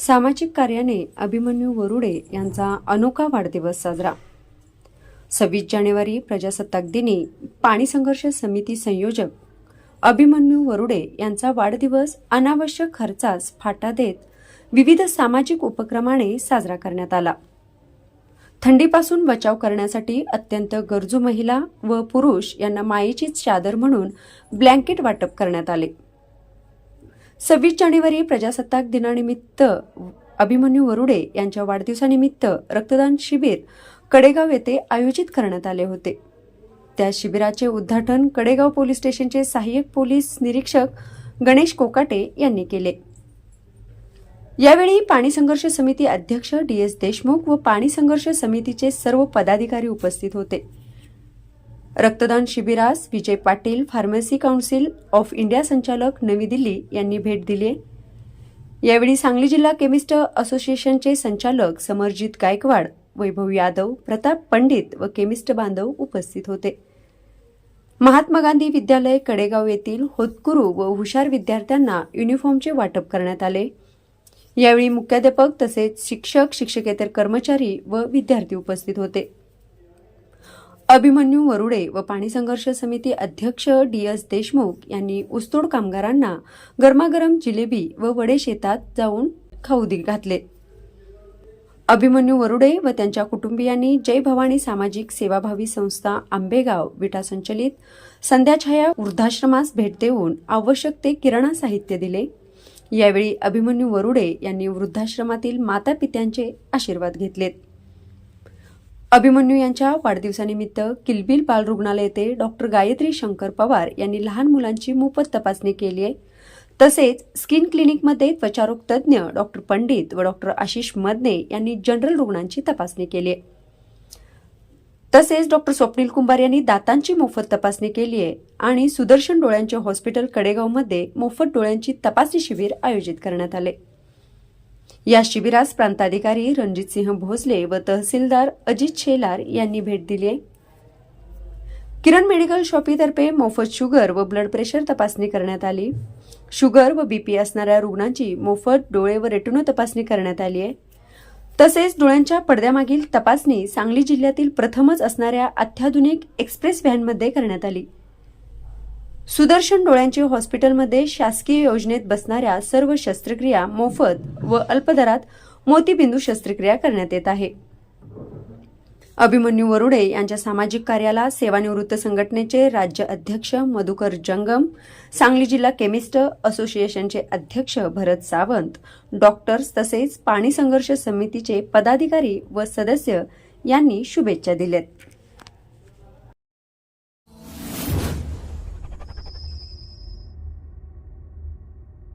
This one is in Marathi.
सामाजिक कार्याने अभिमन्यू वरुडे यांचा अनोखा वाढदिवस साजरा। 26 जानेवारी प्रजासत्ताक दिनी पाणी संघर्ष समिती संयोजक अभिमन्यू वरुडे यांचा वाढदिवस अनावश्यक खर्चास फाटा देत विविध सामाजिक उपक्रमाने साजरा करण्यात आला। थंडीपासून बचाव करण्यासाठी अत्यंत गरजू महिला व पुरुष यांना मायेची चादर म्हणून ब्लँकेट वाटप करण्यात आले। 26 जानेवारी प्रजासत्ताक दिनानिमित्त अभिमन्यू वरुडे यांच्या वाढदिवसानिमित्त रक्तदान शिबिर कडेगाव येथे आयोजित करण्यात आले होते। त्या शिबिराचे उद्घाटन कडेगाव पोलीस स्टेशनचे सहाय्यक पोलीस निरीक्षक गणेश कोकाटे यांनी केले। यावेळी पाणी संघर्ष समिती अध्यक्ष DS देशमुख व पाणी संघर्ष समितीचे सर्व पदाधिकारी उपस्थित होते। रक्तदान शिबिरास Vijay Patil pharmacy council of India संचालक नवी दिल्ली यांनी भेट दिली। यावेळी सांगली जिल्हा केमिस्ट असोसिएशनचे संचालक समरजित गायकवाड, वैभव यादव, प्रताप पंडित व केमिस्ट बांधव उपस्थित होते। महात्मा गांधी विद्यालय कडेगाव येथील होतकुरू व हुशार विद्यार्थ्यांना युनिफॉर्मचे वाटप करण्यात आले। यावेळी मुख्याध्यापक तसेच शिक्षक, शिक्षकेतर कर्मचारी व विद्यार्थी उपस्थित होते। अभिमन्यू वरुडे व पाणी संघर्ष समिती अध्यक्ष DS देशमुख यांनी ऊसतोड कामगारांना गरमागरम जिलेबी व वडे शेतात जाऊन खाऊ घातले। अभिमन्यू वरुडे व त्यांच्या कुटुंबियांनी जय भवानी सामाजिक सेवाभावी संस्था आंबेगाव विटा संचलित संध्याछाया वृद्धाश्रमास भेट देऊन आवश्यक ते किराणा साहित्य दिले। यावेळी अभिमन्यू वरुडे यांनी वृद्धाश्रमातील माता पित्यांचे आशीर्वाद घेतलेत। अभिमन्यू यांच्या वाढदिवसानिमित्त किलबिल बाल रुग्णालय येथे डॉक्टर गायत्री शंकर पवार यांनी लहान मुलांची मोफत तपासणी केली आहे। तसेच स्किन क्लिनिकमध्ये त्वचारोग तज्ज्ञ डॉक्टर पंडित व डॉक्टर आशिष मदने यांनी जनरल रुग्णांची तपासणी केली आहे। तसेच डॉक्टर स्वप्नील कुंभार यांनी दातांची मोफत तपासणी केली आहे आणि सुदर्शन डोळ्यांचे हॉस्पिटल कडेगावमध्ये मोफत डोळ्यांची तपासणी शिबिर आयोजित करण्यात आले। या शिबिरास प्रांताधिकारी रणजित सिंह भोसले व तहसीलदार अजित शेलार यांनी भेट दिली आहे। किरण मेडिकल शॉपीतर्फे मोफत शुगर व ब्लड प्रेशर तपासणी करण्यात आली। शुगर व BP असणाऱ्या रुग्णांची मोफत डोळे व रेटिनो तपासणी करण्यात आली आहे। तसेच डोळ्यांच्या पडद्यामागील तपासणी सांगली जिल्ह्यातील प्रथमच असणाऱ्या अत्याधुनिक एक्सप्रेस व्हॅनमध्ये करण्यात आली। सुदर्शन डोळ्यांचे हॉस्पिटलमध्ये शासकीय योजनेत बसणाऱ्या सर्व शस्त्रक्रिया मोफत व अल्पदरात मोतीबिंदू शस्त्रक्रिया करण्यात येत आहे। अभिमन्यू वरुडे यांच्या सामाजिक कार्याला सेवानिवृत्त संघटनेचे राज्य अध्यक्ष मधुकर जंगम, सांगली जिल्हा केमिस्ट असोसिएशनचे अध्यक्ष भरत सावंत, डॉक्टर्स तसेच पाणी संघर्ष समितीचे पदाधिकारी व सदस्य यांनी शुभेच्छा दिल्यात।